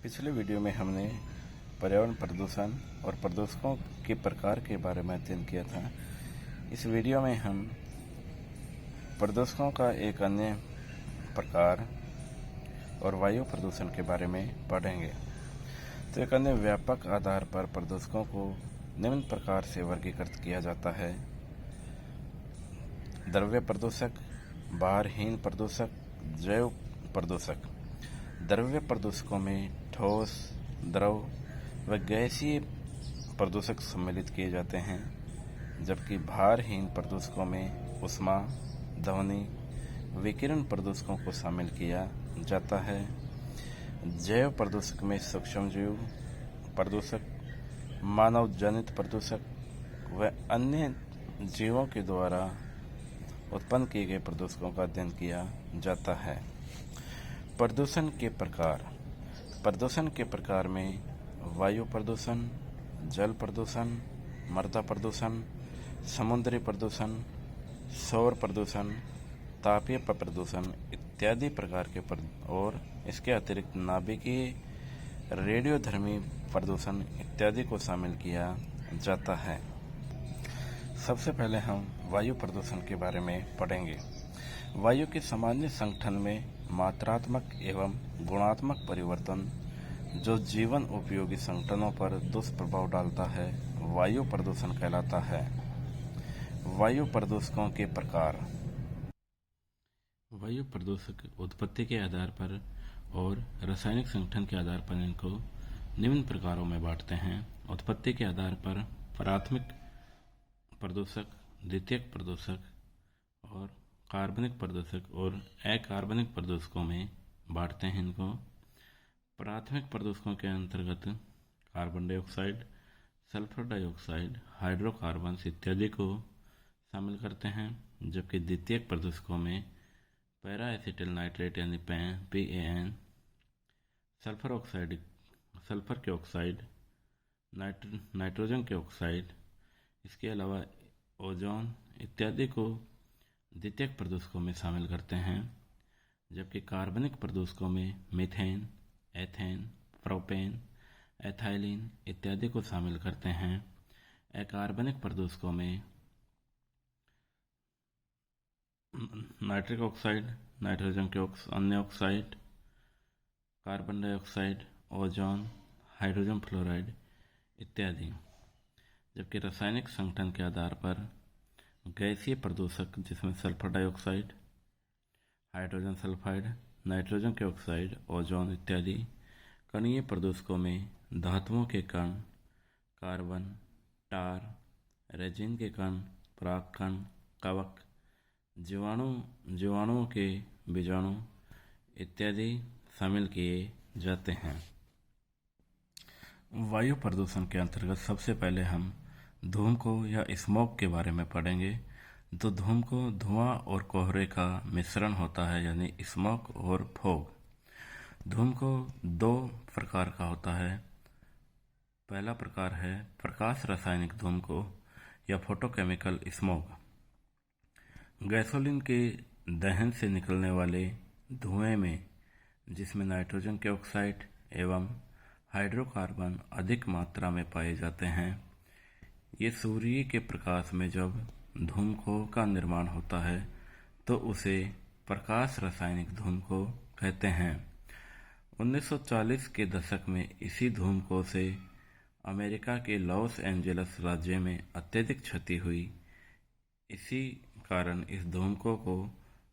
पिछले वीडियो में हमने पर्यावरण प्रदूषण और प्रदूषकों के प्रकार के बारे में अध्ययन किया था। इस वीडियो में हम प्रदूषकों का एक अन्य प्रकार और वायु प्रदूषण के बारे में पढ़ेंगे। तो एक अन्य व्यापक आधार पर प्रदूषकों को निम्न प्रकार से वर्गीकृत किया जाता है: द्रव्य प्रदूषक, बाहरहीन प्रदूषक, जैव प्रदूषक। द्रव्य प्रदूषकों में ठोस, द्रव व गैसीय प्रदूषक सम्मिलित किए जाते हैं, जबकि भारहीन प्रदूषकों में ऊष्मा, ध्वनि, विकिरण प्रदूषकों को शामिल किया जाता है। जैव प्रदूषक में सूक्ष्मजीव प्रदूषक, मानव जनित प्रदूषक व अन्य जीवों के द्वारा उत्पन्न किए गए प्रदूषकों का अध्ययन किया जाता है। प्रदूषण के प्रकार। प्रदूषण के प्रकार में वायु प्रदूषण, जल प्रदूषण, मृदा प्रदूषण, समुद्री प्रदूषण, सौर प्रदूषण, तापीय प्रदूषण इत्यादि प्रकार के और इसके अतिरिक्त नाभिकीय, रेडियोधर्मी प्रदूषण इत्यादि को शामिल किया जाता है। सबसे पहले हम वायु प्रदूषण के बारे में पढ़ेंगे। वायु के सामान्य संगठन में मात्रात्मक एवं गुणात्मक परिवर्तन जो जीवन उपयोगी संगठनों पर दुष्प्रभाव डालता है, वायु प्रदूषण कहलाता है। वायु प्रदूषकों के प्रकार। वायु प्रदूषक उत्पत्ति के आधार पर और रासायनिक संगठन के आधार पर इनको निम्न प्रकारों में बांटते हैं। उत्पत्ति के आधार पर प्राथमिक प्रदूषक, द्वितीयक प्रदूषक और कार्बनिक प्रदूषक और अकार्बनिक प्रदूषकों में बांटते हैं इनको। प्राथमिक प्रदूषकों के अंतर्गत carbon dioxide, sulphur dioxide, hydrocarbons इत्यादि को शामिल करते हैं, जबकि द्वितीयक प्रदूषकों में पैरा एसिटिल नाइट्रेट यानी PAN, सल्फर ऑक्साइड, सल्फर के ऑक्साइड, नाइट्रोजन के ऑक्साइड, इसके अलावा ओजोन इत्यादि को द्वितीयक प्रदूषकों में शामिल करते हैं, जबकि कार्बनिक प्रदूषकों में मीथेन, एथेन, प्रोपेन, एथाइलिन इत्यादि को शामिल करते हैं। अकार्बनिक प्रदूषकों में नाइट्रिक ऑक्साइड, नाइट्रोजन के अन्य oxide, carbon dioxide, ozone, hydrogen fluoride इत्यादि। जबकि रासायनिक संगठन के आधार पर गैसीय प्रदूषक जिसमें sulphur dioxide, hydrogen sulphide, nitrogen के ऑक्साइड, ओजोन इत्यादि। कणीय प्रदूषकों में धातुओं के कण, कार्बन, टार, रेजिन के कण, पराग कण, कवक, जीवाणुओं के बीजाणु इत्यादि शामिल किए जाते हैं। वायु प्रदूषण के अंतर्गत सबसे पहले हम धूम को या स्मोक के बारे में पढ़ेंगे। तो धूम को धुआं और कोहरे का मिश्रण होता है, यानी स्मोक और फॉग। धूम को दो प्रकार का होता है। पहला प्रकार है प्रकाश रासायनिक धूम को या फोटोकेमिकल स्मोक। गैसोलीन के दहन से निकलने वाले धुएं में, जिसमें नाइट्रोजन के ऑक्साइड एवं हाइड्रोकार्बन अधिक मात्रा में पाए जाते हैं, ये सूर्य के प्रकाश में जब धूमकों का निर्माण होता है तो उसे प्रकाश रासायनिक धूमकों कहते हैं। 1940 के दशक में इसी धूमकों से अमेरिका के लॉस एंजेलिस राज्य में अत्यधिक क्षति हुई। इसी कारण इस धूमकों को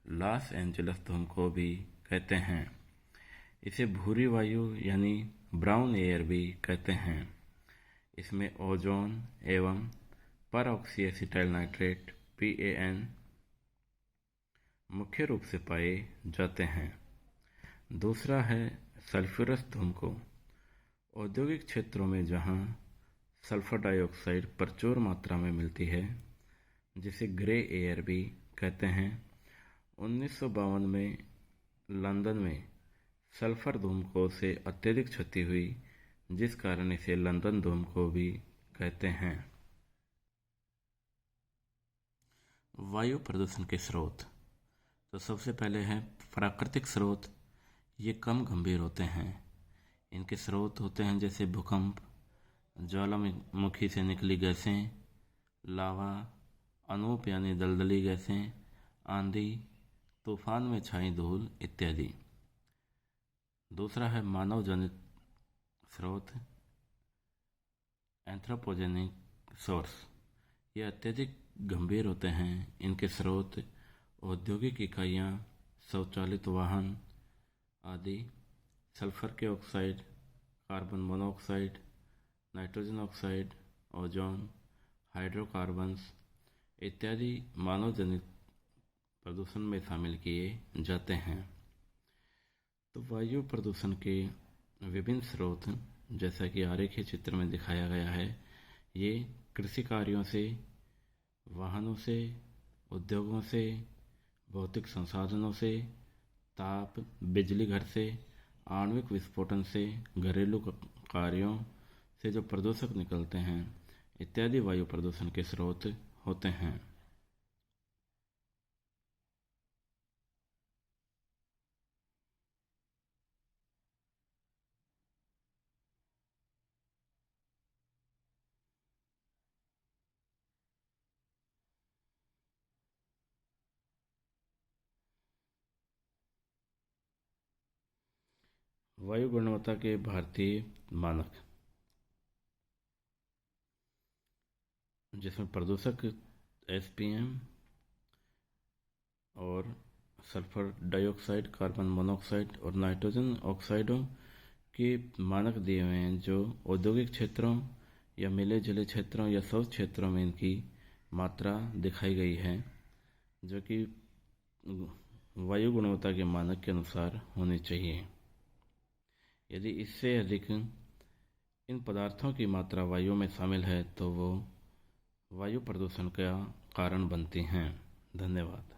लॉस एंजेलिस धूमकों भी कहते हैं। इसे भूरी वायु यानी ब्राउन एयर भी कहते हैं। इसमें ओजोन एवं परऑक्सी एसिटाइल नाइट्रेट PAN मुख्य रूप से पाए जाते हैं। दूसरा है सल्फ्यूरस धूमकों। औद्योगिक क्षेत्रों में जहां सल्फर डाइऑक्साइड प्रचुर मात्रा में मिलती है, जिसे ग्रे एयर भी कहते हैं। 1952 में लंदन में सल्फर धूमकों से अत्यधिक क्षति हुई, जिस कारण इसे लंदन धूमकों भी कहते हैं। वायु प्रदूषण के स्रोत। तो सबसे पहले है प्राकृतिक स्रोत। ये कम गंभीर होते हैं। इनके स्रोत होते हैं जैसे भूकंप, ज्वालामुखी से निकली गैसें, लावा, अनूप यानी दलदली गैसें, आंधी, तूफान में छाई धूल इत्यादि। दूसरा है मानव जनित स्रोत, एंथ्रोपोजेनिक सोर्स। ये अत्यधिक गंभीर होते हैं। इनके स्रोत औद्योगिक इकाइयाँ, स्वचालित वाहन आदि, सल्फर के oxide, carbon monoxide, nitrogen oxide, ozone, hydrocarbons इत्यादि मानव जनित प्रदूषण में शामिल किए जाते हैं। तो वायु प्रदूषण के विभिन्न स्रोत, जैसा कि आरेखीय चित्र में दिखाया गया है, ये कृषि कार्यों से, वाहनों से, उद्योगों से, भौतिक संसाधनों से, ताप, बिजली घर से, आणविक विस्फोटन से, घरेलू कार्यों से जो प्रदूषक निकलते हैं इत्यादि वायु प्रदूषण के स्रोत होते हैं। वायु गुणवत्ता के भारतीय मानक, जिसमें प्रदूषक एसपीएम और सल्फर डाइऑक्साइड, कार्बन मोनोऑक्साइड और नाइट्रोजन ऑक्साइडों के मानक दिए हुए हैं, जो औद्योगिक क्षेत्रों या मिले जुले क्षेत्रों या शौच क्षेत्रों में इनकी मात्रा दिखाई गई है, जो कि वायु गुणवत्ता के मानक के अनुसार होनी चाहिए। यदि इससे अधिक इन पदार्थों की मात्रा वायु में शामिल है तो वो वायु प्रदूषण का कारण बनती हैं। धन्यवाद।